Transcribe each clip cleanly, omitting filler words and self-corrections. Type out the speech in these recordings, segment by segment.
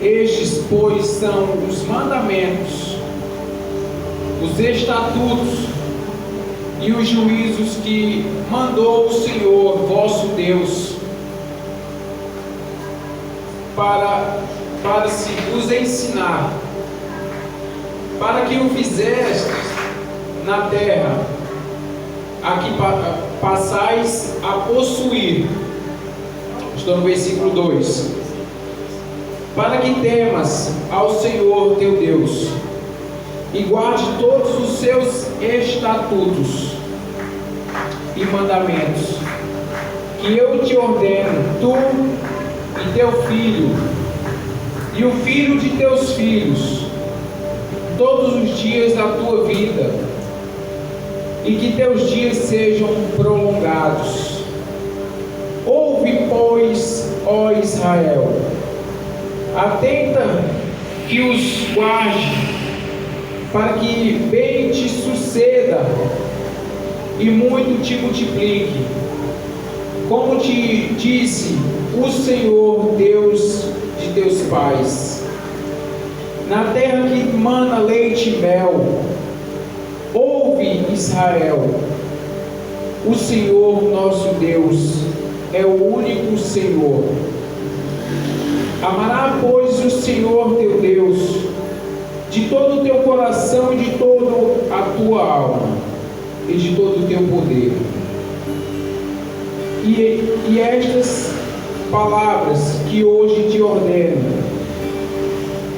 Estes, pois, são os mandamentos, os estatutos e os juízos que mandou o Senhor vosso Deus para se vos ensinar, para que o fizestes na terra a que passais a possuir. Estou no versículo 2. Para que temas ao Senhor teu Deus e guarde todos os seus estatutos e mandamentos que eu te ordeno, tu e teu filho e o filho de teus filhos, todos os dias da tua vida, e que teus dias sejam prolongados. Ouve, pois, ó Israel, atenta que os guarde, para que bem te suceda e muito te multiplique, como te disse o Senhor Deus de teus pais, na terra que mana leite e mel. Ouve, Israel, o Senhor nosso Deus é o único Senhor. Amará, pois, o Senhor teu Deus de todo o teu coração e de toda a tua alma e de todo o teu poder. E estas palavras que hoje te ordeno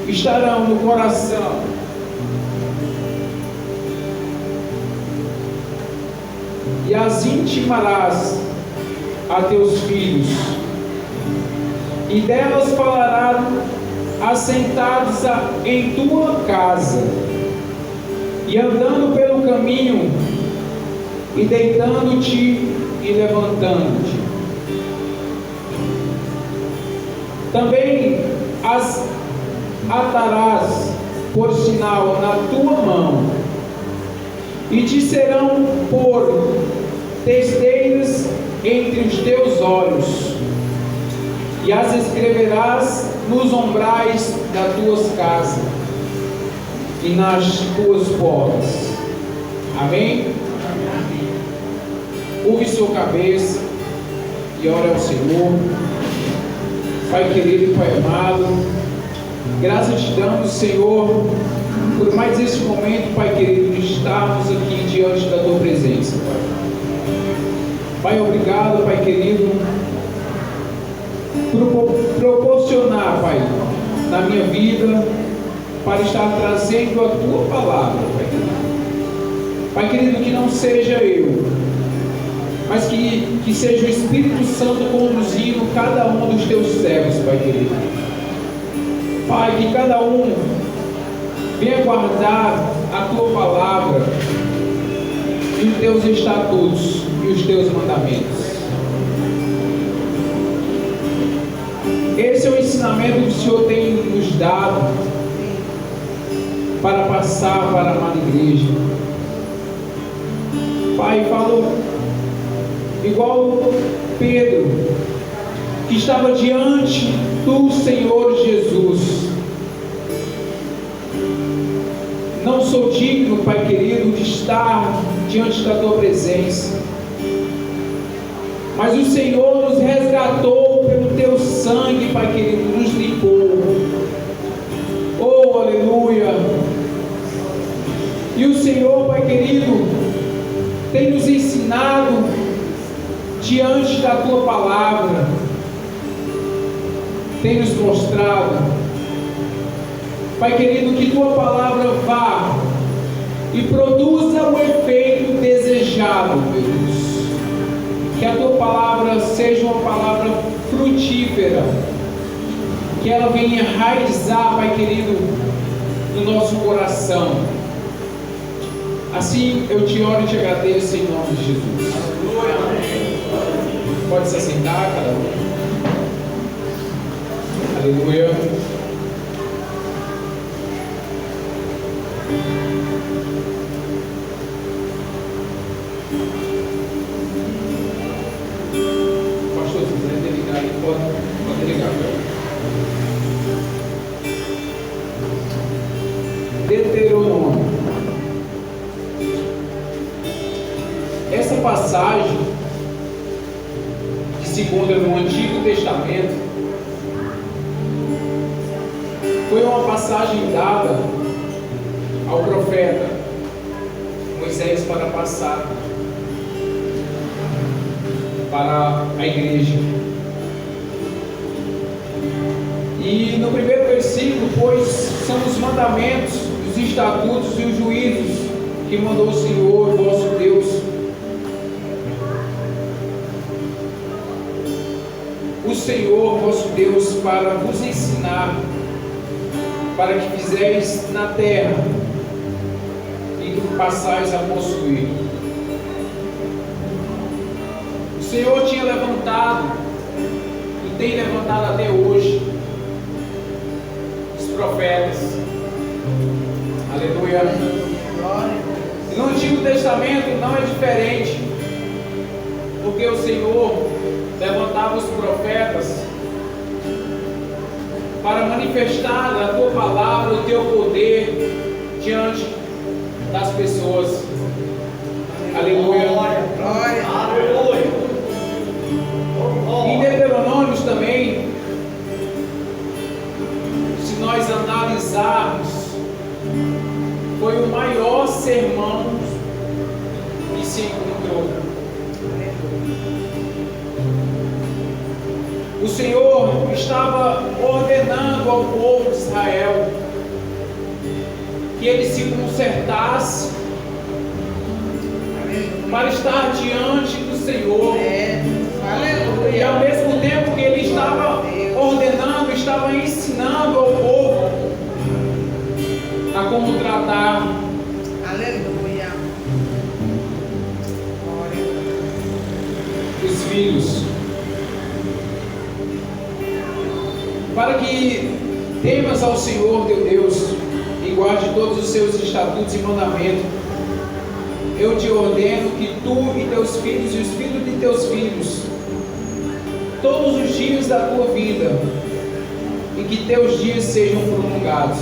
estarão no coração e as intimarás a teus filhos, e delas falarás assentados em tua casa, e andando pelo caminho, e deitando-te e levantando-te. Também as atarás por sinal na tua mão, e te serão por testeiras entre os teus olhos, e as escreverás nos umbrais das tuas casas e nas tuas portas. Amém? Curve sua cabeça e ore ao Senhor. Pai querido e Pai amado, graças te damos, Senhor, por mais esse momento, Pai querido, de estarmos aqui diante da tua presença, Pai. Pai, obrigado, Pai querido, por proporcionar, Pai, na minha vida, para estar trazendo a tua palavra, Pai querido. Pai querido, que não seja eu, mas que seja o Espírito Santo conduzindo cada um dos teus servos, Pai querido. Pai, que cada um venha guardar a tua palavra e os teus estatutos e os teus mandamentos. Esse é o ensinamento que o Senhor tem nos dado para passar para a amada igreja. Pai, falou igual Pedro, que estava diante do Senhor Jesus. Não sou digno, Pai querido, de estar diante da tua presença, mas o Senhor nos resgatou pelo teu sangue, Pai querido, nos limpou. Oh, aleluia! E o Senhor, Pai querido, tem nos ensinado diante da tua palavra, tem nos mostrado, Pai querido, que tua palavra vá e produza o efeito desejado, meu Deus. Que a tua palavra seja uma palavra frutífera, que ela venha enraizar, Pai querido, no nosso coração. Assim eu te oro e te agradeço em nome de Jesus. Pode se assentar, cada um. Aleluia. Pastor, se quiser ligar aí, pode ligar. Antigo Testamento foi uma passagem dada ao profeta Moisés para passar para a igreja. E no primeiro versículo, pois são os mandamentos, os estatutos e os juízos que mandou o Senhor, vosso Deus. O Senhor, vosso Deus, para vos ensinar, para que fizeis na terra e que passais a possuir. O Senhor tinha levantado e tem levantado até hoje os profetas. Aleluia. E no Antigo Testamento não é diferente, porque o Senhor levantava os profetas para manifestar a tua palavra, o teu poder diante das pessoas. Aleluia. Glória. Aleluia. Em Deuteronômios também, se nós analisarmos, foi o maior sermão que se encontrou. O Senhor estava ordenando ao povo de Israel que ele se consertasse para estar diante do Senhor. Aleluia. E ao mesmo tempo que ele estava ordenando, estava ensinando ao povo a como tratar Aleluia. os filhos, para que temas ao Senhor teu Deus e guarde todos os seus estatutos e mandamentos. Eu te ordeno que tu e teus filhos e os filhos de teus filhos, todos os dias da tua vida, e que teus dias sejam prolongados.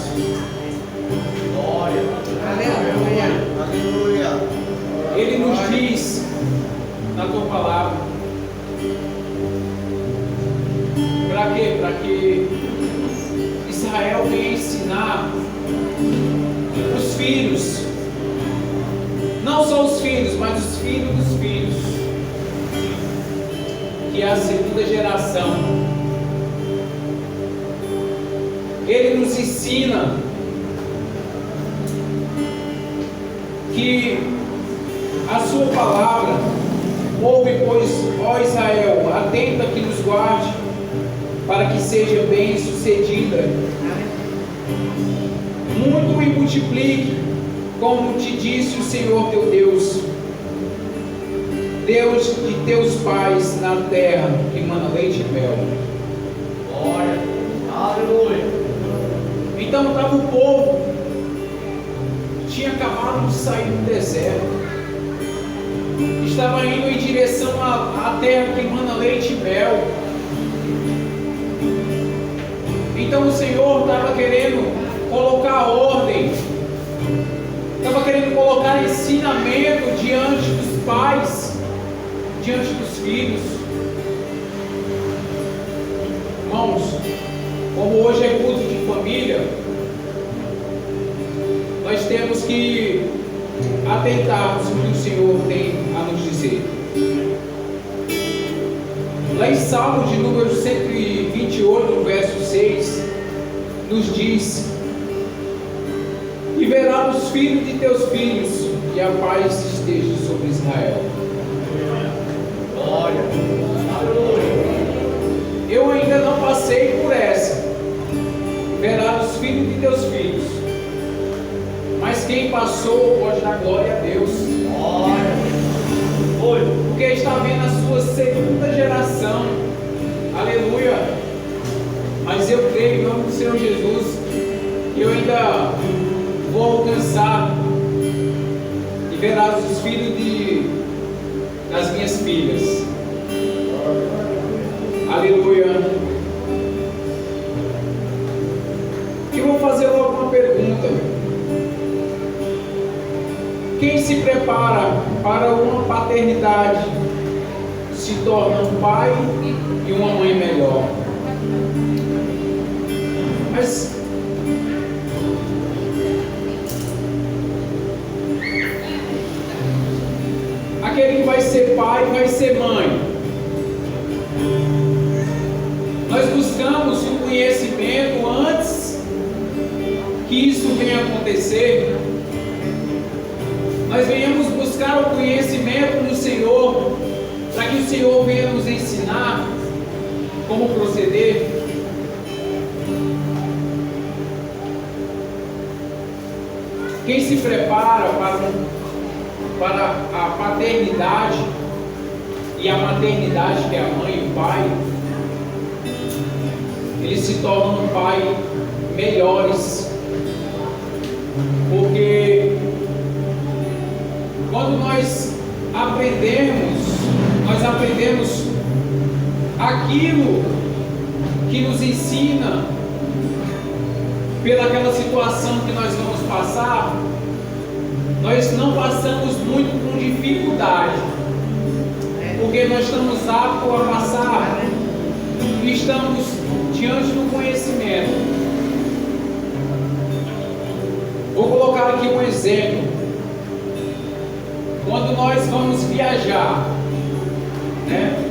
Glória. Aleluia. Aleluia. Ele nos diz na tua palavra, para quê? Para que Israel venha ensinar os filhos, não só os filhos, mas os filhos dos filhos, que é a segunda geração. Ele nos ensina que a sua palavra, ouve, pois, ó Israel, atenta que nos guarde, para que seja bem sucedida, muito e multiplique, como te disse o Senhor teu Deus, Deus de teus pais na terra, que mana leite e mel. Glória. Aleluia. Então estava o povo, tinha acabado de sair do deserto, estava indo em direção à terra que mana leite e mel. Então o Senhor estava querendo colocar ordem, estava querendo colocar ensinamento diante dos pais, diante dos filhos. Irmãos, como hoje é culto de família, nós temos que atentarmos o que o Senhor tem a nos dizer. Lá em Salmo de número 128, verso 6, nos diz: e verá os filhos de teus filhos, e a paz esteja sobre Israel. Glória. Aleluia. Eu ainda não passei por essa. Verá os filhos de teus filhos. Mas quem passou pode dar glória a Deus. Glória. Porque está vendo a sua segunda geração. Aleluia. Mas eu creio em nome do Senhor Jesus que eu ainda vou alcançar e verás os filhos das minhas filhas. Aleluia. E vou fazer logo uma pergunta: quem se prepara para uma paternidade se torna um pai e uma mãe melhor. Mas aquele que vai ser pai vai ser mãe. Nós buscamos o conhecimento antes que isso venha acontecer. Nós venhamos buscar o conhecimento no Senhor, para que o Senhor venha nos ensinar como proceder. Quem se prepara para a paternidade e a maternidade, que é a mãe e o pai, eles se tornam um pai melhores, porque quando nós aprendemos aquilo que nos ensina pelaquela situação que nós vamos passar, nós não passamos muito com dificuldade, porque nós estamos aptos a passar e estamos diante do conhecimento. Vou colocar aqui um exemplo. Quando nós vamos viajar, né?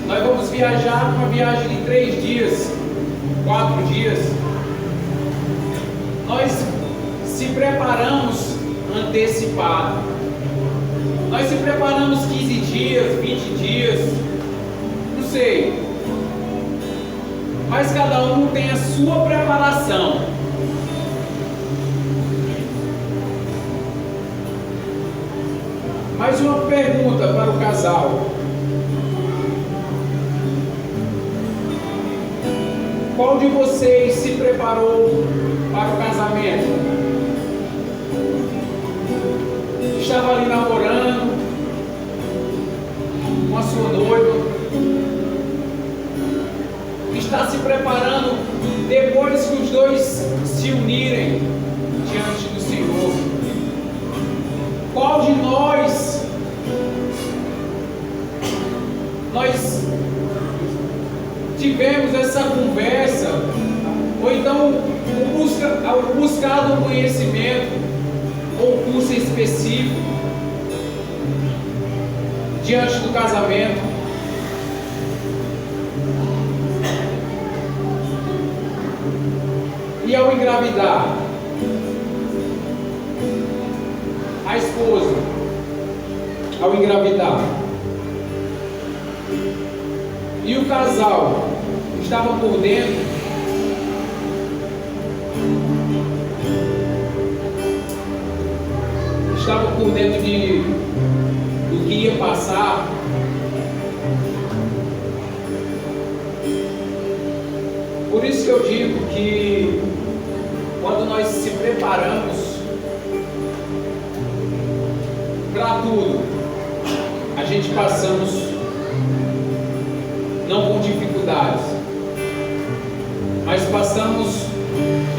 Nós vamos viajar uma viagem de 3 dias, 4 dias. Nós se preparamos antecipado. Nós se preparamos 15 dias, 20 dias, não sei. Mas cada um tem a sua preparação. Mais uma pergunta para o casal. Qual de vocês se preparou para o casamento? Estava ali namorando com a sua noiva. Está se preparando depois que os dois se unirem diante do Senhor. Qual de nós tivemos essa conversa, ou então o buscar do conhecimento, ou curso específico diante do casamento? E ao engravidar, a esposa, ao engravidar, e o casal estava por dentro, do que ia passar. Por isso que eu digo que quando nós se preparamos para tudo, a gente passamos não com dificuldades, mas passamos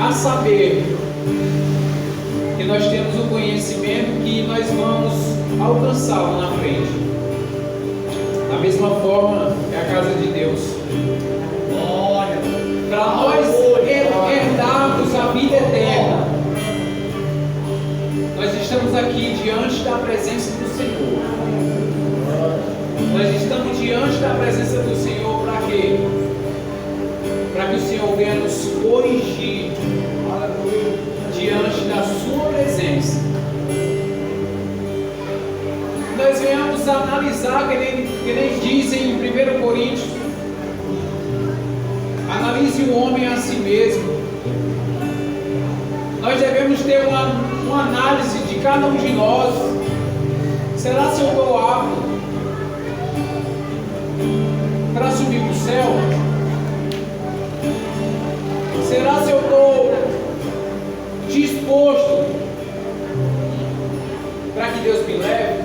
a saber que nós temos o conhecimento que nós vamos alcançá-lo na frente. Da mesma forma é a casa de Deus. Para nós herdarmos a vida eterna, nós estamos aqui diante da presença do Senhor. Nós estamos diante da presença do Senhor para quê? Para que o Senhor venha nos corrigir diante da sua presença. Nós venhamos analisar, que nem dizem em 1 Coríntios, analise o homem a si mesmo. Nós devemos ter uma análise de cada um de nós. Será se eu estou apto para subir para o céu? Será se eu estou disposto para que Deus me leve?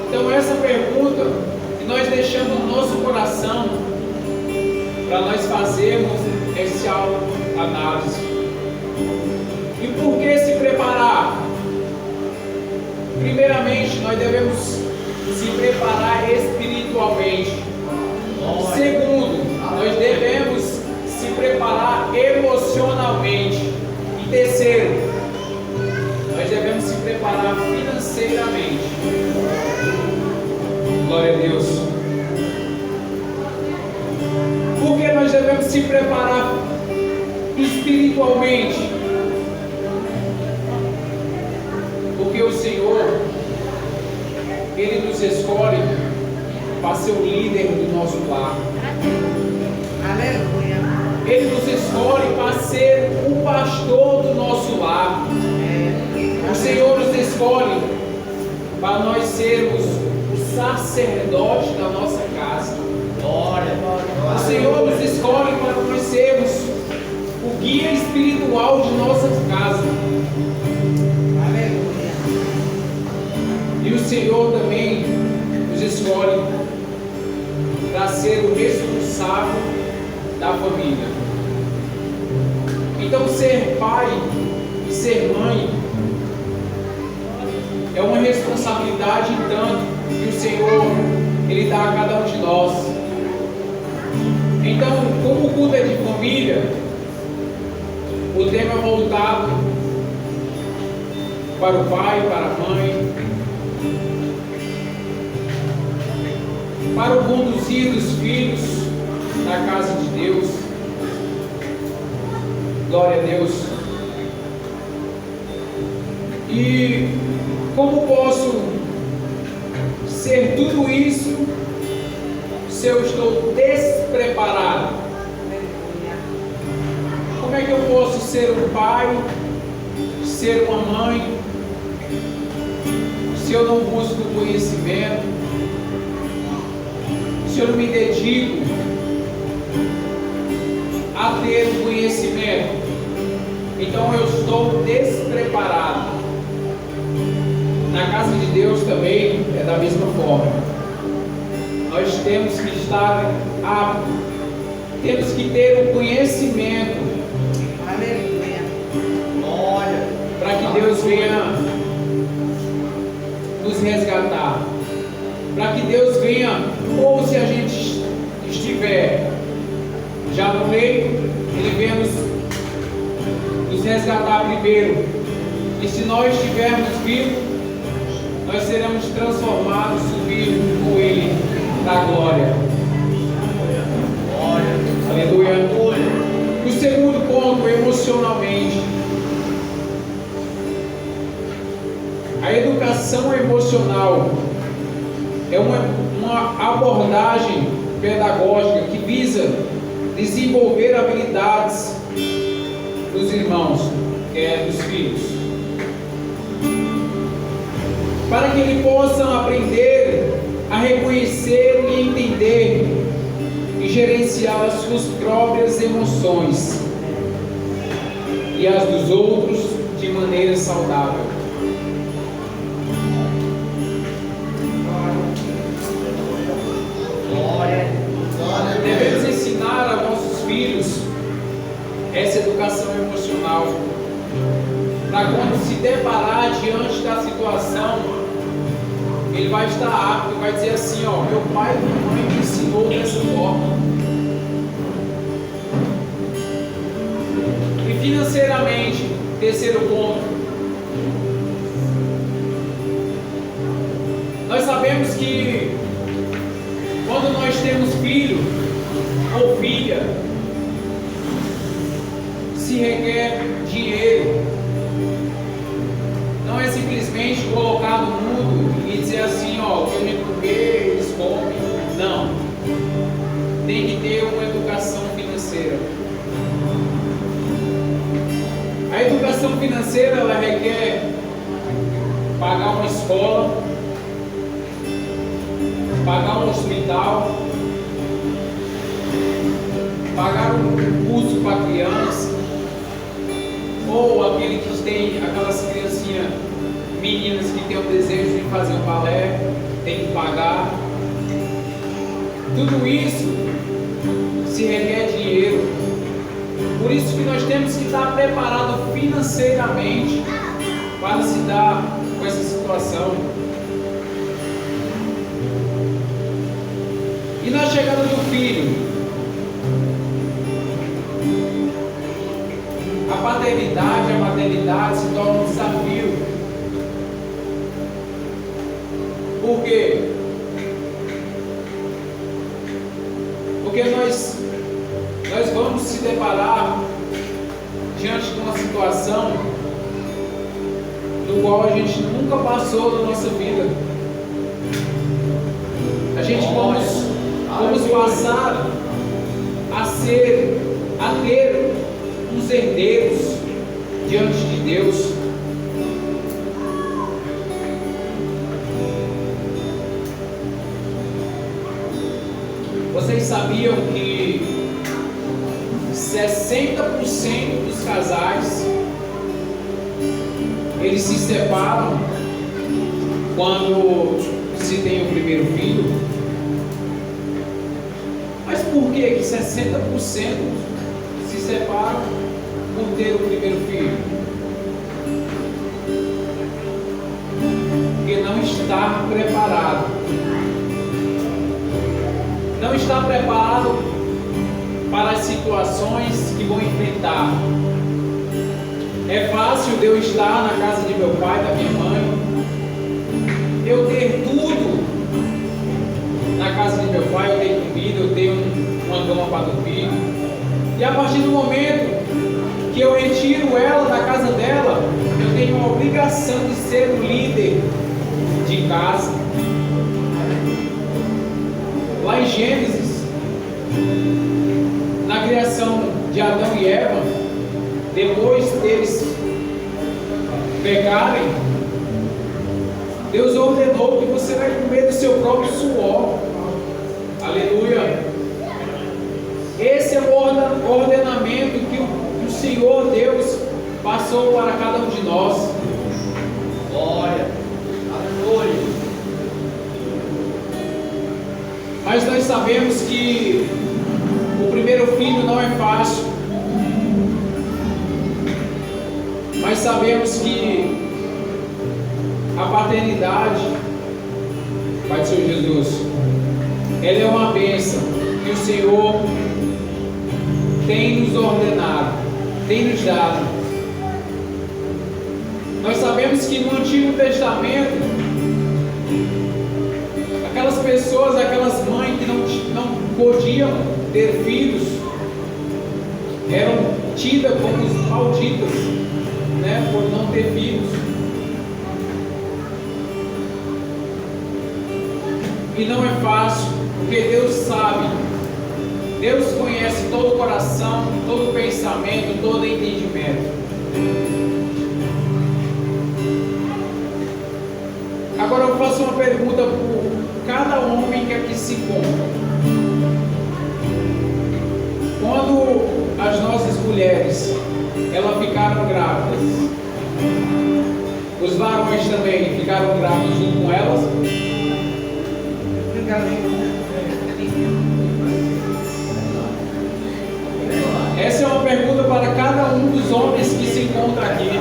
Então essa pergunta que nós deixamos no nosso coração para nós fazermos essa autoanálise. E por que se preparar? Primeiramente, nós devemos se preparar espiritualmente. Segundo, nós devemos se preparar emocionalmente. E terceiro, nós devemos se preparar financeiramente. Glória a Deus. Por que nós devemos se preparar espiritualmente? Porque o Senhor, Ele nos escolhe para ser o líder do nosso lar. Aleluia. Ele nos escolhe para ser o pastor do nosso lar. O Senhor nos escolhe para nós sermos o sacerdote da nossa casa. Glória. O Senhor nos escolhe para nós sermos o guia espiritual de nossas casas. Aleluia. E o Senhor também nos escolhe para ser o responsável da família. Então, ser pai e ser mãe é uma responsabilidade tanto que o Senhor Ele dá a cada um de nós. Então, como o culto é de família, o tema é voltado para o pai, para a mãe, para o conduzir dos filhos na casa de Deus. Glória a Deus. E como posso ser tudo isso se eu estou despreparado? Como é que eu posso ser um pai, ser uma mãe, se eu não busco conhecimento, se eu não me dedico a ter o conhecimento? Então eu estou despreparado. Na casa de Deus também é da mesma forma. Nós temos que estar aptos, temos que ter o conhecimento. Aleluia. Glória. Para que Deus venha nos resgatar. Para que Deus venha, ou se a gente estiver já no leito, Ele venha nos resgatar primeiro. E se nós estivermos vivos, nós seremos transformados, subir com Ele da glória. Glória. Aleluia. O segundo ponto, emocionalmente. A educação emocional é uma abordagem pedagógica que visa desenvolver habilidades dos irmãos, dos filhos, para que eles possam aprender a reconhecer e entender e gerenciar as suas próprias emoções e as dos outros de maneira saudável. Glória. Devemos ensinar a nossos filhos essa educação emocional, para quando se deparar diante da situação, ele vai estar apto, vai dizer assim: ó, meu pai e minha mãe me ensinou dessa forma. E financeiramente, terceiro ponto, nós sabemos que quando nós temos filho ou filha, se requer dinheiro. Não é simplesmente colocar no mundo e dizer assim, ó, o que a gente comer, eles comem. Não. Tem que ter uma educação financeira. A educação financeira, ela requer pagar uma escola, pagar um hospital, pagar um curso para criança, ou aquele que tem aquelas criancinhas, meninas que têm o desejo de fazer um balé, tem que pagar. Tudo isso se requer dinheiro. Por isso que nós temos que estar preparados financeiramente para se dar com essa situação. E na chegada do filho, a paternidade, a maternidade se torna um desafio. Por quê? Porque nós vamos se deparar diante de uma situação do qual a gente nunca passou na nossa vida. A gente vamos passar a ter uns herdeiros diante de Deus. Vocês sabiam que 60% dos casais eles se separam quando se tem o primeiro filho? Mas por que 60% se separam por ter o primeiro filho? Porque não está preparado. Não está preparado para as situações que vão enfrentar. É fácil de eu estar na casa de meu pai, da minha mãe, eu ter tudo na casa de meu pai, eu tenho comida, eu tenho uma cama para dormir, e a partir do momento que eu retiro ela da casa dela, eu tenho a obrigação de ser o líder de casa. Lá em Gênesis, na criação de Adão e Eva, depois deles pecarem, Deus ordenou que você vai comer do seu próprio suor. Aleluia! Esse é o ordenamento que o Senhor Deus passou para cada um de nós. Glória. Aleluia. Mas nós sabemos que o primeiro filho não é fácil. Mas sabemos que a paternidade, Pai do Senhor Jesus, ela é uma bênção que o Senhor tem nos ordenado, tem nos dado. Nós sabemos que no Antigo Testamento, aquelas pessoas, aquelas mães que não podiam ter filhos, eram tidas como malditas, né, por não ter filhos. E não é fácil, porque Deus sabe, Deus conhece todo o coração, todo o pensamento, todo o entendimento. Agora eu faço uma pergunta por cada homem que aqui se encontra. Quando as nossas mulheres elas ficaram grávidas, os varões também ficaram grávidos junto com elas? Essa é uma pergunta para cada um dos homens que se encontra aqui.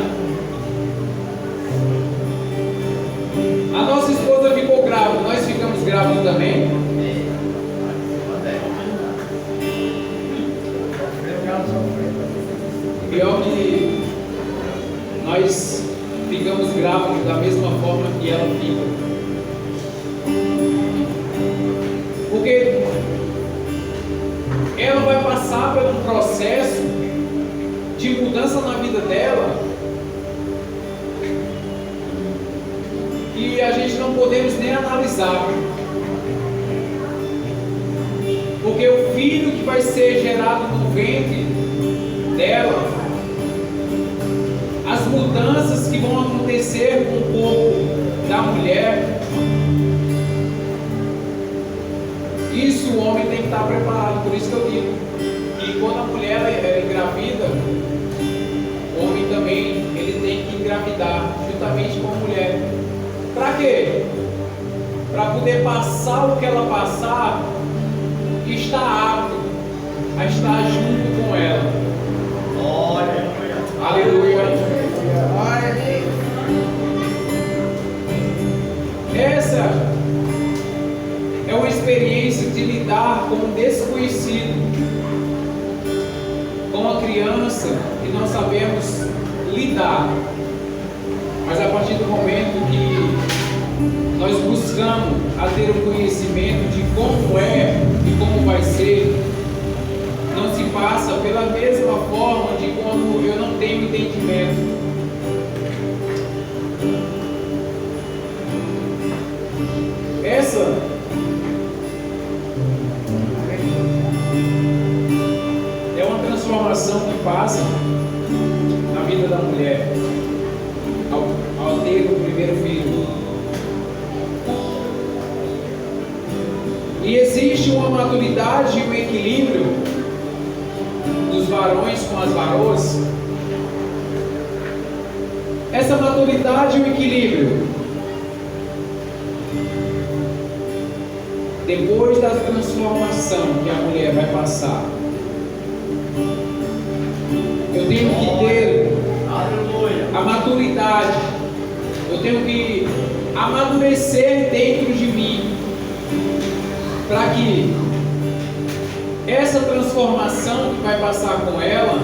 A nossa esposa ficou grávida, nós ficamos grávidos também? Pior que nós ficamos grávidos da mesma forma que ela fica. Porque ela vai passar por um processo de mudança na vida dela que a gente não podemos nem analisar. Porque o filho que vai ser gerado no ventre dela, as mudanças que vão acontecer com o corpo da mulher, isso o homem tem que estar preparado. Por isso que eu digo que quando a mulher é engravida, o homem também ele tem que engravidar juntamente com a mulher. Para quê? Para poder passar o que ela passar e estar apto a estar junto com ela. Aleluia. Glória a Deus. Essa é uma experiência de lidar com um desconhecido, com uma criança que não sabemos lidar. Mas a partir do momento que nós buscamos a ter um conhecimento de como é e como vai ser, não se passa pela mesma forma de quando eu não tenho entendimento. Essa é uma transformação que passa na vida da mulher ao ter o primeiro filho. E existe uma maturidade e um equilíbrio dos varões com as varoas. Essa maturidade e o equilíbrio, depois da transformação que a mulher vai passar, eu tenho que ter a maturidade, eu tenho que amadurecer dentro de mim, para que essa transformação que vai passar com ela,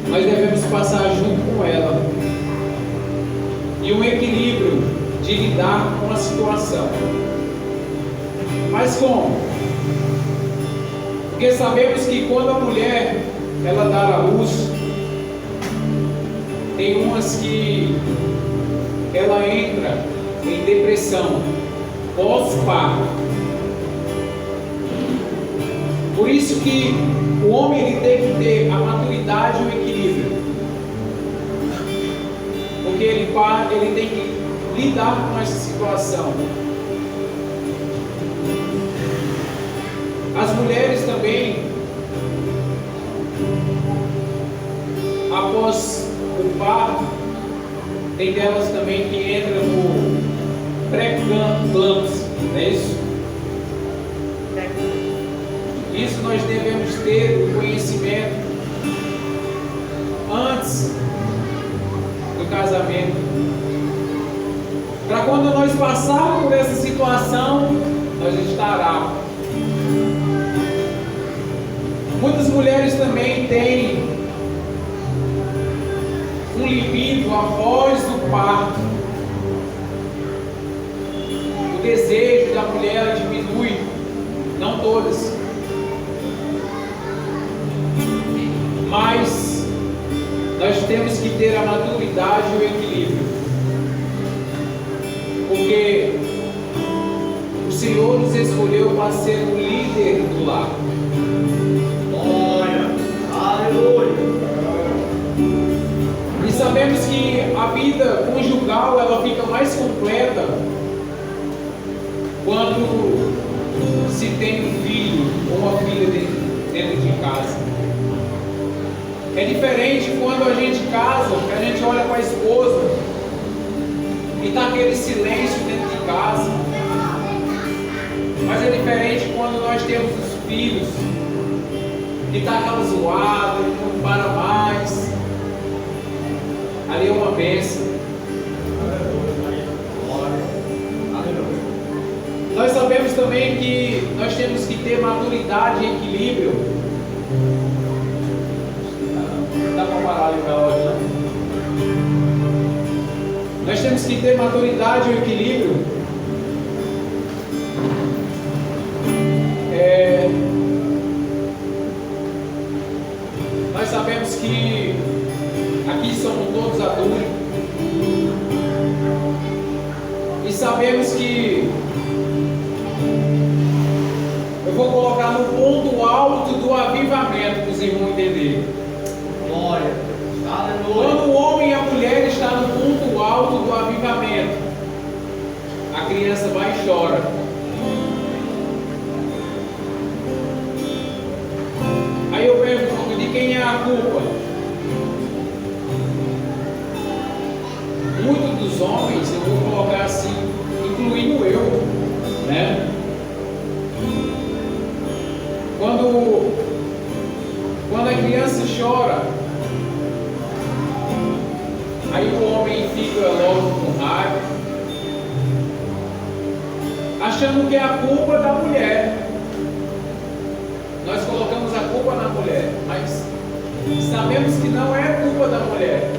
nós devemos passar junto com ela, e um equilíbrio de lidar com a situação. Mas como? Porque sabemos que quando a mulher ela dá à luz, tem umas que ela entra em depressão pós-parto. Por isso que o homem ele tem que ter a maturidade e o equilíbrio, porque ele tem que lidar com essa situação. As mulheres também, após o parto, tem delas também que entram no pré-eclâmpsia, não é isso? Isso nós devemos ter o conhecimento antes do casamento, para quando nós passarmos por essa situação, nós estará. Muitas mulheres também têm um libido após o parto. O desejo da mulher diminui, não todas, mas nós temos que ter a maturidade e o equilíbrio, porque o Senhor nos escolheu para ser o líder do lar. Glória, aleluia. E sabemos que a vida conjugal ela fica mais completa quando se tem um filho ou uma filha dentro de casa. É diferente quando a gente casa, que a gente olha para a esposa e está aquele silêncio dentro de casa. Mas é diferente quando nós temos os filhos e está aquela zoada, não para mais. Ali é uma bênção. Nós sabemos também que nós temos que ter maturidade e equilíbrio. Dá para parar ali o relógio, né? Nós temos que ter maturidade e equilíbrio. Nós sabemos que aqui somos todos adultos. E sabemos que eu vou colocar no ponto alto do avivamento para os irmãos entenderem. Glória, aleluia. Quando o homem e a mulher estão no ponto alto do avivamento, a criança vai e chora. Aí eu pergunto, de quem é a culpa? Muitos dos homens, eu vou colocar assim, incluindo eu, né? Quando a criança chora, filho é logo com raiva, achando que é a culpa da mulher. Nós colocamos a culpa na mulher, mas sabemos que não é culpa da mulher.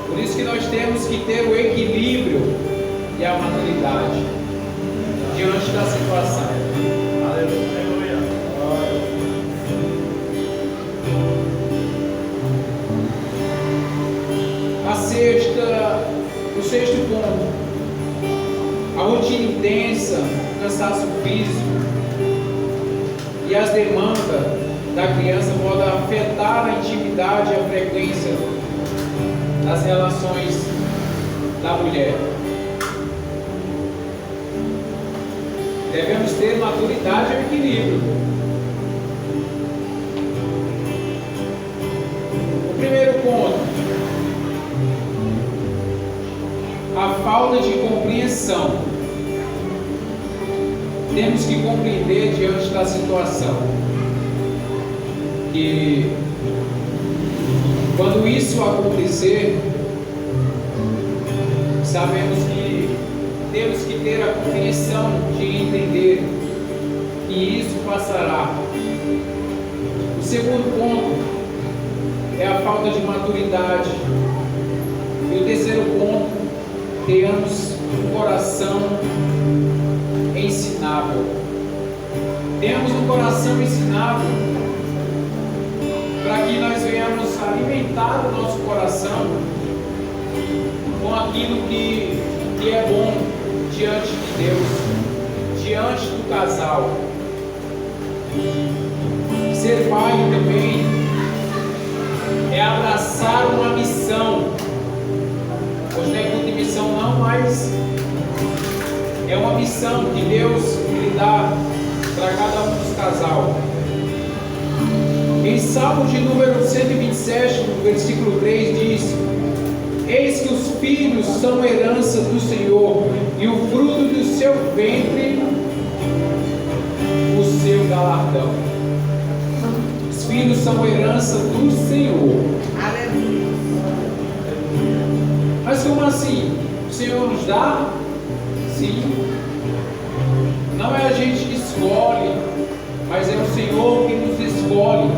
Por isso que nós temos que ter o equilíbrio e a maturidade diante da situação. Aleluia. O sexto ponto, a rotina intensa, o cansaço físico e as demandas da criança podem afetar a intimidade e a frequência das relações da mulher. Devemos ter maturidade e equilíbrio. O primeiro ponto, a falta de compreensão. Temos que compreender diante da situação que quando isso acontecer, sabemos que temos que ter a compreensão de entender que isso passará. O segundo ponto é a falta de maturidade. E o terceiro ponto, tenhamos um coração ensinável. Tenhamos um coração ensinável para que nós venhamos alimentar o nosso coração com aquilo que é bom diante de Deus, diante do casal. Ser pai também é abraçar uma missão. Hoje não é culto de missão não, mas é uma missão que Deus lhe dá para cada um dos casais. Em Salmo de número 127, no versículo 3 diz: eis que os filhos são herança do Senhor, e o fruto do seu ventre o seu galardão. Os filhos são herança do Senhor. Aleluia. Mas como assim? O Senhor nos dá? Sim. Não é a gente que escolhe, mas é o Senhor que nos escolhe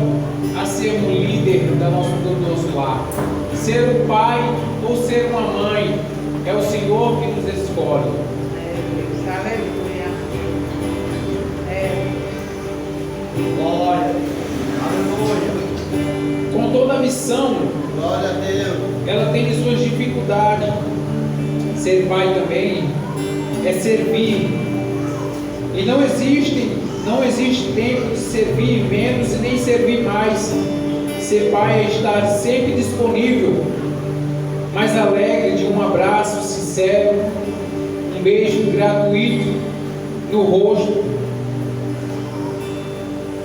a ser um líder do nosso lar. Ser um pai ou ser uma mãe, é o Senhor que nos escolhe. Aleluia. Glória. Aleluia. Com toda a missão, Glória a Deus. ela tem suas dificuldades. Ser pai também é servir. E não existe tempo de servir menos e nem servir mais. Ser pai é estar sempre disponível, mais alegre de um abraço sincero, um beijo gratuito no rosto,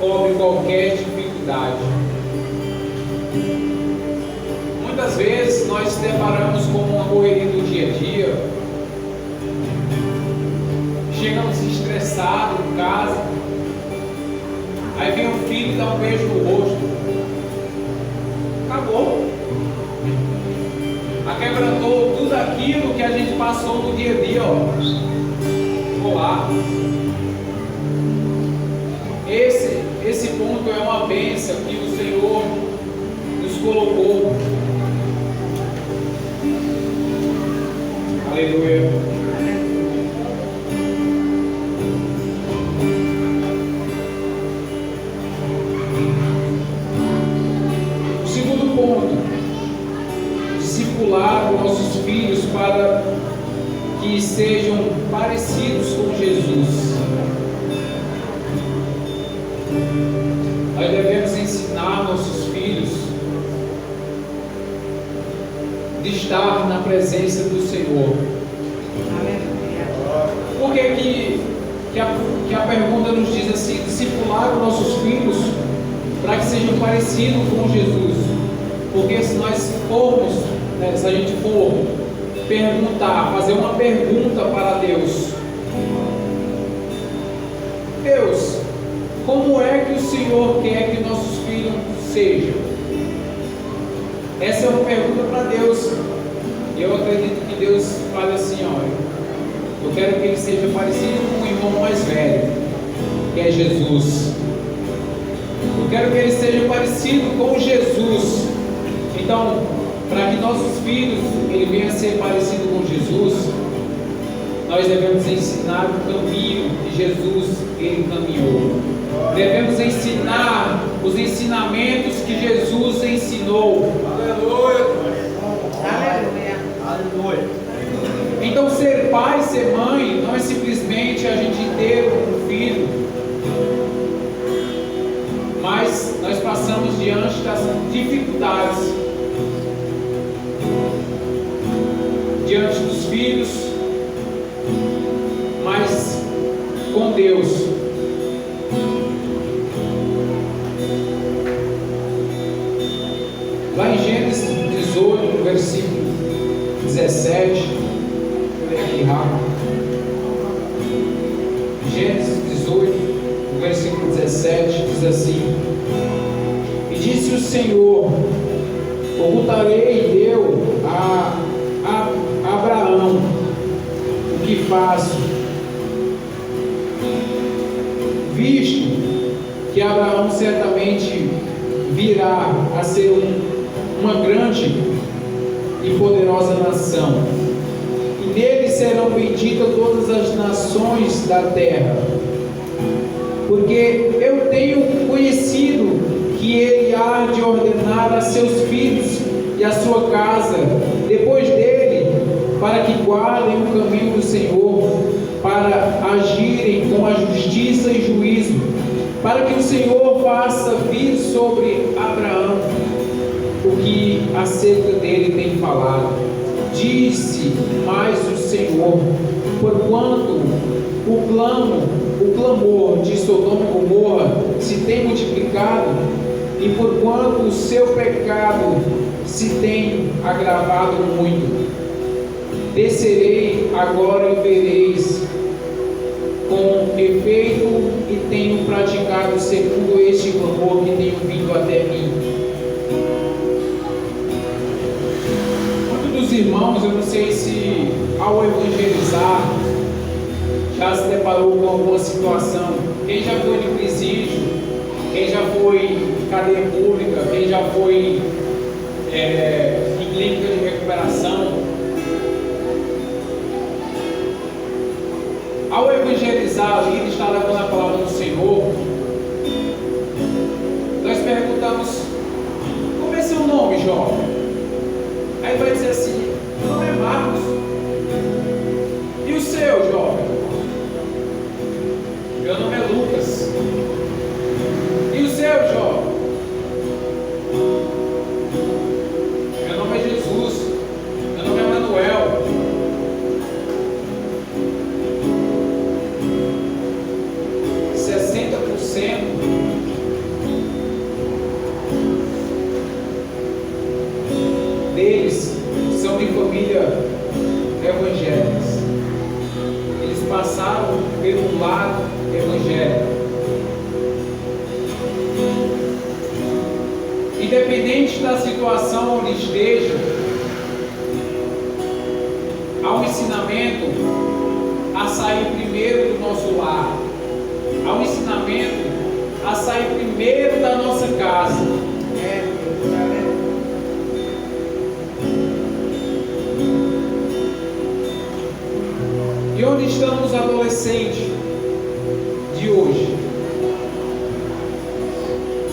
cobre qualquer dificuldade. Muitas vezes nós nos deparamos com uma correria do dia a dia, chegamos estressados em casa, aí vem o filho e dá um beijo no rosto, acabou, aquebrantou tudo aquilo que a gente passou no dia a dia, ficou lá. Esse ponto é uma bênção que o Senhor nos colocou. Aleluia. O segundo ponto, discipular os nossos filhos para que sejam parecidos com Jesus. Nós devemos ensinar nossos filhos de estar na presença do Senhor. Por que a pergunta nos diz assim: discipular os nossos filhos para que sejam parecidos com Jesus? Porque se nós formos, se a gente for perguntar, fazer uma pergunta para Deus: Deus, como é que o Senhor quer que nossos filhos sejam? Essa é uma pergunta para Deus. Eu acredito que Deus fala assim: olha, eu quero que ele seja parecido com o irmão mais velho, que é Jesus. Eu quero que ele seja parecido com Jesus. Então, para que nossos filhos ele venham a ser parecido com Jesus, nós devemos ensinar o caminho que Jesus ele caminhou. Devemos ensinar os ensinamentos que Jesus ensinou. Aleluia. Aleluia. Aleluia. Então, ser pai, ser mãe, não é simplesmente a gente ter um filho, mas nós passamos diante das dificuldades, diante dos filhos, mas com Deus. Lá em Gênesis 18, versículo 17, vou ler aqui rápido. Gênesis 18, versículo 17, diz assim: E disse o Senhor: Ocultarei eu a Abraão o que faço, visto que Abraão certamente virá a ser uma grande e poderosa nação, e nele serão benditas todas as nações da terra, porque eu tenho conhecido que ele há de ordenar a seus filhos e a sua casa depois dele, para que guardem o caminho do Senhor, para agirem com a justiça e juízo, para que o Senhor faça vir sobre Abraão o que acerca dele tem falado. Disse mais o Senhor: porquanto o clamor de Sodoma e Gomorra se tem multiplicado, e porquanto o seu pecado se tem agravado muito, descerei agora e vereis com efeito, e tenho praticado segundo este clamor que tenho vindo até mim. Muitos dos irmãos, eu não sei se ao evangelizar já se deparou com alguma situação. Quem já foi de presídio, quem já foi em cadeia pública, quem já foi em clínica de recuperação, ao evangelizar ali, ele está levando a palavra do Senhor, nós perguntamos: como é seu nome, jovem? Aí vai dizer assim: meu nome é Marcos. E o seu, jovem? Meu nome é Lucas. E o seu, jovem? Meu nome é Jesus. Meu nome é Manuel. Deles são de família evangélicas. Eles passaram pelo lado evangélico. Independente da situação onde esteja, há um ensinamento a sair primeiro do nosso lar. Há um ensinamento a sair primeiro da nossa casa. E onde estão os adolescentes de hoje?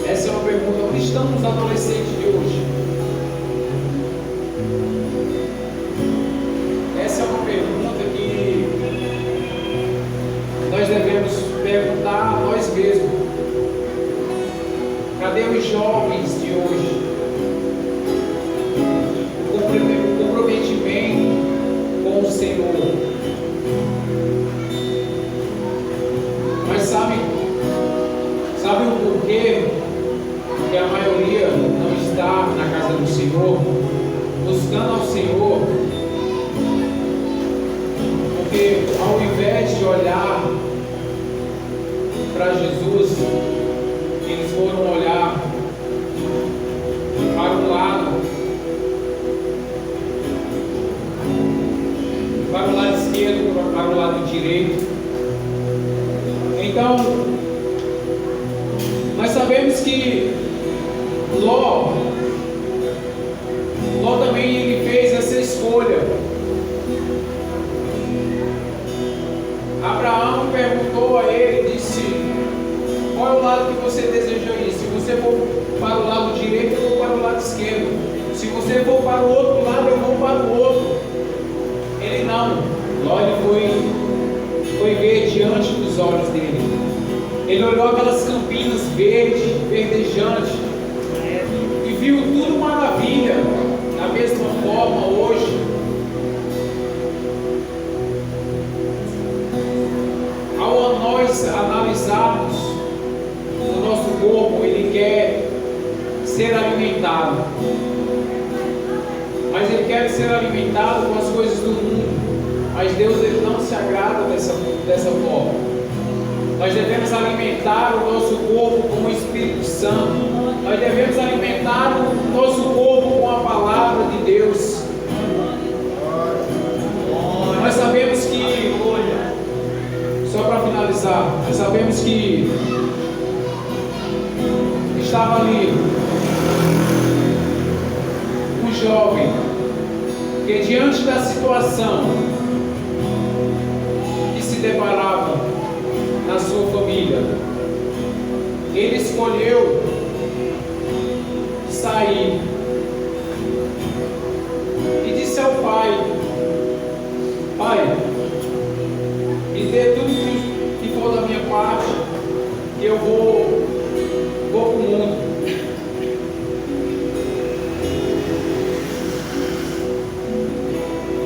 Essa é uma pergunta. Onde estão os adolescentes de hoje? Essa é uma pergunta que nós devemos perguntar a nós mesmos. Cadê os jovens de hoje? O comprometimento com o Senhor. Mas sabe o porquê que a maioria não está na casa do Senhor, buscando ao Senhor? Porque ao invés de olhar para Jesus, eles foram olhar para um lado esquerdo para o lado direito. Então, nós sabemos que Ló também ele fez essa escolha. Abraão perguntou a ele, disse: qual é o lado que você deseja ir? Se você for para o lado direito, eu vou para o lado esquerdo. Se você for para o outro lado, eu vou para o outro. Ele não. Ló foi ver diante dos olhos dele. Ele olhou aquelas campinas verdejantes e viu tudo maravilha. Da mesma forma, hoje, ao nós analisarmos o nosso corpo, ele quer ser alimentado, mas ele quer ser alimentado com as coisas do mundo. Mas Deus ele não se agrada dessa forma. Nós devemos alimentar o nosso corpo com o Espírito Santo. Nós devemos alimentar o nosso corpo com a palavra de Deus. Nós sabemos que, só para finalizar, nós sabemos que estava ali um jovem que, diante da situação que se deparava na sua família, ele escolheu sair e disse ao pai: pai, me dê tudo que for da minha parte, que eu vou para o mundo.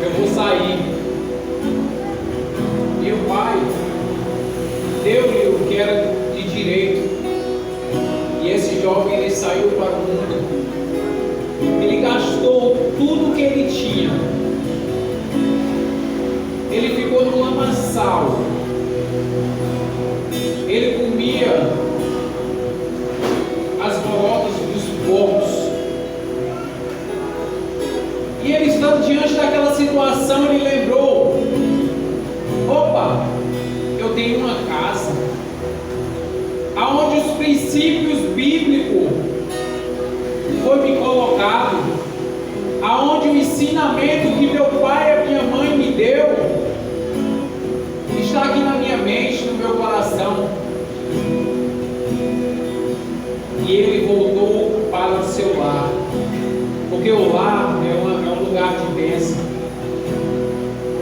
Eu vou sair. E o pai deu-lhe o que era de direito. E esse jovem ele saiu para o mundo. Ele gastou tudo que ele tinha. Ele ficou no lamaçal. Ele comia as bolotas dos porcos. E ele, estando diante daquela situação, ele lembrou: opa, eu tenho uma casa aonde os princípios bíblicos foi me colocado, aonde o ensinamento que meu pai e minha mãe me deu está aqui na minha mente, no meu coração. E ele voltou para o seu lar, porque o lar é um lugar de bênção.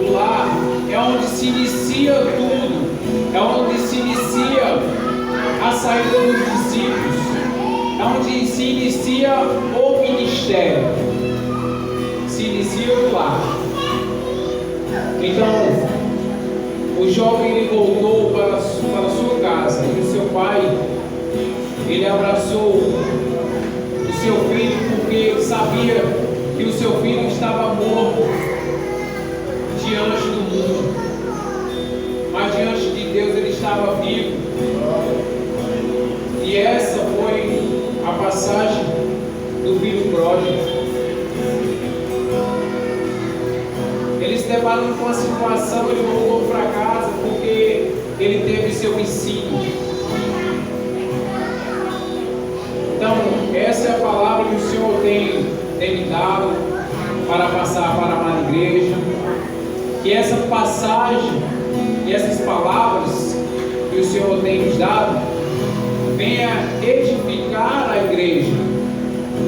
O lar é onde se inicia tudo, é onde se inicia a saída dos discípulos, é onde se inicia o ministério, se inicia o lar. Então, o jovem ele voltou para a sua casa e o seu pai, ele abraçou o seu filho, porque ele sabia que o seu filho estava morto diante do mundo, mas diante de Deus ele estava vivo. E essa foi a passagem do filho pródigo. Ele se deparou com a situação, ele voltou para casa porque ele teve seu ensino. Então, essa é a palavra que o Senhor tem me dado para passar para a amada igreja. Que essa passagem e essas palavras que o Senhor tem nos dado venha edificar a igreja,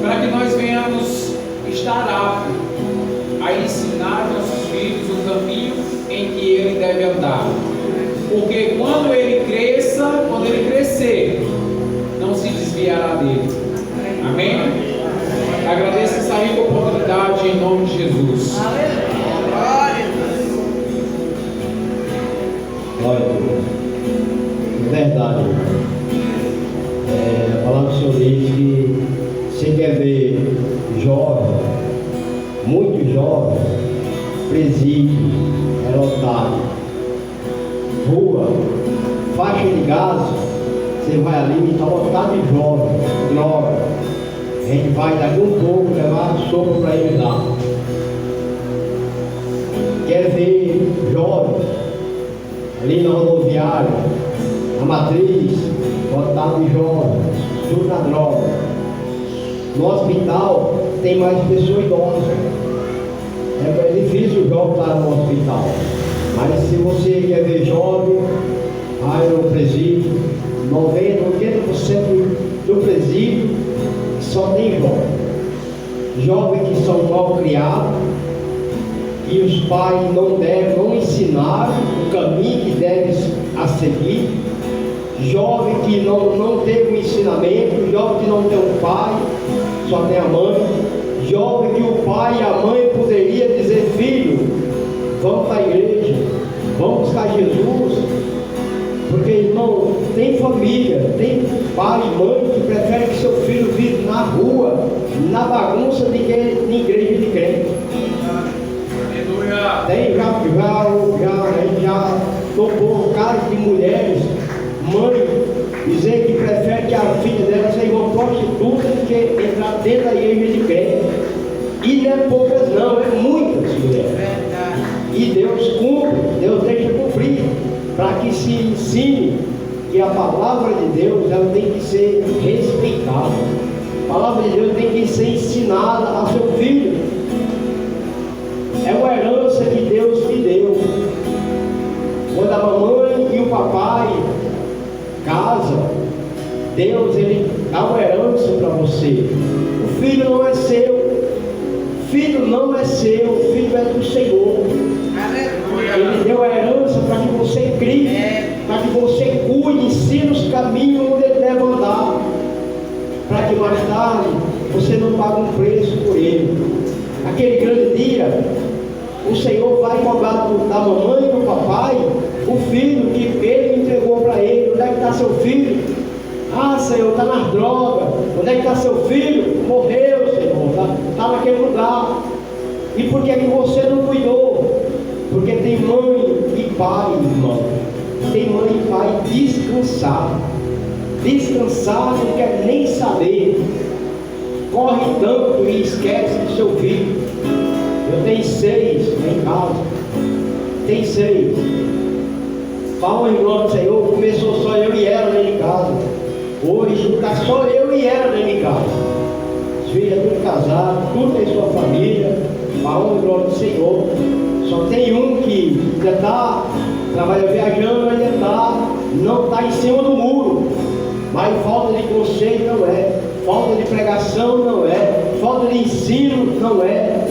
para que nós venhamos estar aptos a ensinar nossos filhos o caminho em que ele deve andar. Porque quando ele crescer, não se desviará dele. Amém? Agradeço essa rica oportunidade em nome de Jesus. Glória a Deus. Verdade. A palavra do Senhor diz que você quer ver jovem, muito jovem, presídio, é lotado, rua, faixa de gás, você vai ali e está lotado de jovem, droga. A gente vai daqui um pouco levar sopa para ele lá. Quer ver jovem ali na rodoviária, na matriz, botado de jovem, tudo na droga. No hospital tem mais pessoas idosas. É difícil o jovem estar no hospital. Mas se você quer ver jovem, aí no presídio, 90, 80% do presídio só tem jovem. Jovens que são mal criados, que os pais não ensinaram o caminho que deve a seguir. Jovem que não teve um ensinamento, jovem que não tem um pai, só tem a mãe. Jovem que o pai e a mãe poderia dizer: filho, vamos para a igreja, vamos buscar Jesus, porque irmão, tem família, tem pai e mãe que preferem que seu filho vive na rua, na bagunça de que em igreja de crente. Tem já tocou casos de mulheres, mãe, dizer que prefere que a filha dela seja uma prostituta do que entrar dentro da igreja de crente. E não é poucas não, é muitas mulheres. E Deus cumpre, Deus deixa cumprir, para que se ensine que a palavra de Deus ela tem que ser respeitada. A palavra de Deus tem que ser ensinada a seu filho. É uma herança que Deus te deu. Quando a mamãe e o papai casam, Deus ele dá uma herança para você. O filho não é seu. Filho não é seu, filho é do Senhor. Ele deu a herança para que você crie, para que você cuide, ensine os caminhos onde ele deve andar, para que mais tarde você não pague um preço por ele. Aquele grande dia, o Senhor vai cobrar da mamãe e do papai o filho que ele entregou para ele. Onde é que está seu filho? Ah, Senhor, está nas drogas. Onde é que está seu filho? Morreu, Senhor, está naquele lugar. E por que você não cuidou? Porque tem mãe e pai, irmão. Tem mãe e pai descansar. Descansar não quer nem saber. Corre tanto e esquece do seu filho. Eu tenho 6 em casa. Tem 6. Fala em glória do Senhor. Começou só eu e ela dentro de casa. Hoje está só eu e ela dentro de casa. Os filhos tudo casados, tudo tem sua família. Fala em glória do Senhor. Só tem um que ainda está, trabalha viajando, ainda não está em cima do muro. Mas falta de conselho não é. Falta de pregação não é. Falta de ensino não é.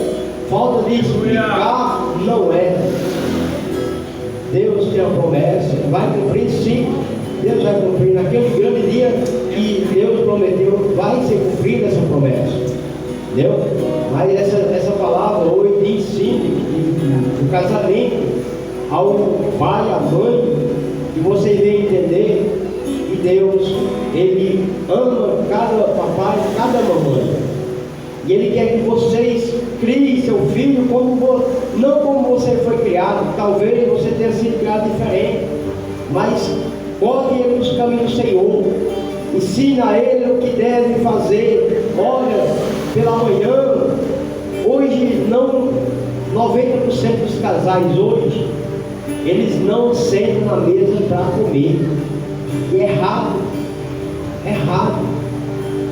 Falta de explicar não é. Deus tem uma promessa, vai cumprir sim. Deus vai cumprir naquele grande dia que Deus prometeu, vai ser cumprida essa promessa. Entendeu? Mas essa palavra hoje diz sim, do casamento ao pai, à mãe, que você vem entender que Deus, Ele ama cada papai, cada mamãe. E Ele quer que vocês criem seu filho não como você foi criado. Talvez você tenha sido criado diferente, mas coloque ele nos caminhos do Senhor. Ensina a ele o que deve fazer. Olha, pela manhã, hoje não, 90% dos casais hoje, eles não sentam na mesa para comer. E é errado. É errado.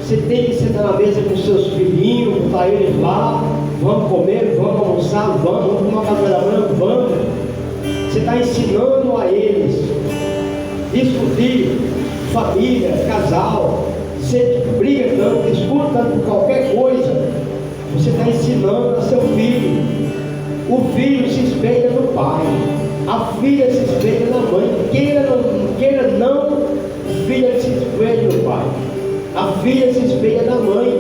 Você tem que sentar na mesa com seus filhinhos, botar eles lá, vamos comer, vamos almoçar, vamos tomar café da manhã, vamos. Você está ensinando a eles discutir, família, casal, você briga tanto, discute tanto por qualquer coisa. Você está ensinando a seu filho. O filho se espelha no pai, a filha se espelha na mãe. Queira não, filha se espelha no pai. A filha se espelha na mãe.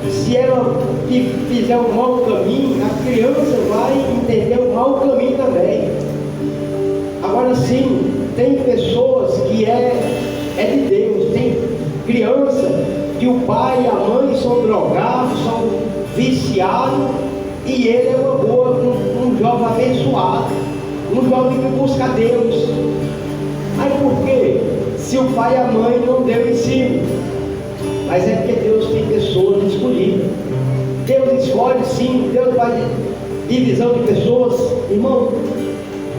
Se ela fizer um mau caminho, a criança vai entender o mau caminho também. Agora sim, tem pessoas que é de Deus. Tem criança que o pai e a mãe são drogados, são viciados, e ele é um jovem abençoado, um jovem que busca Deus. Aí por quê? Se o pai e a mãe não deu ensino. Mas é porque Deus tem pessoas escolhidas. Deus escolhe sim, Deus vai divisão de pessoas. Irmão,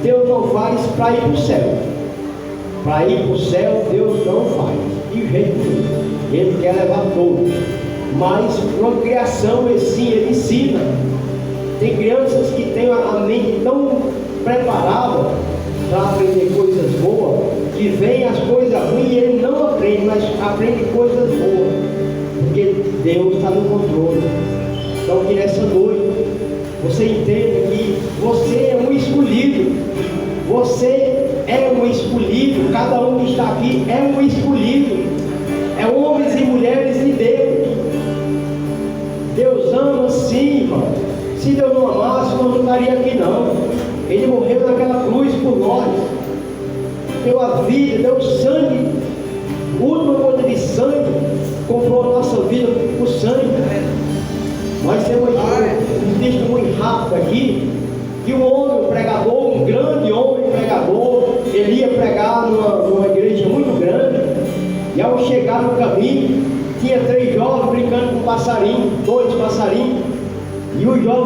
Deus não faz para ir para o céu. Para ir para o céu, Deus não faz. De jeito nenhum. Ele quer levar todos. Mas uma criação, ele ensina. Tem crianças que têm a mente tão preparada para aprender coisas boas, que vem as coisas ruins e ele não aprende, mas aprende coisas boas. Porque Deus está no controle. Então que nessa noite você entenda que você é um escolhido. Você é um escolhido. Cada um que está aqui é um escolhido. É homens e mulheres de Deus. Deus ama sim, irmão. Se Deus não amasse, nós não estaria aqui não. Ele morreu naquela cruz por nós. Deu a vida, deu sangue. Última coisa de sangue. Comprou a nossa vida por sangue. Mas tem um texto muito rápido aqui. Que um homem, um pregador, um grande homem pregador, ele ia pregar numa igreja muito grande. E ao chegar no caminho, tinha 3 jovens brincando com um passarinho, 2 passarinhos. E os jovens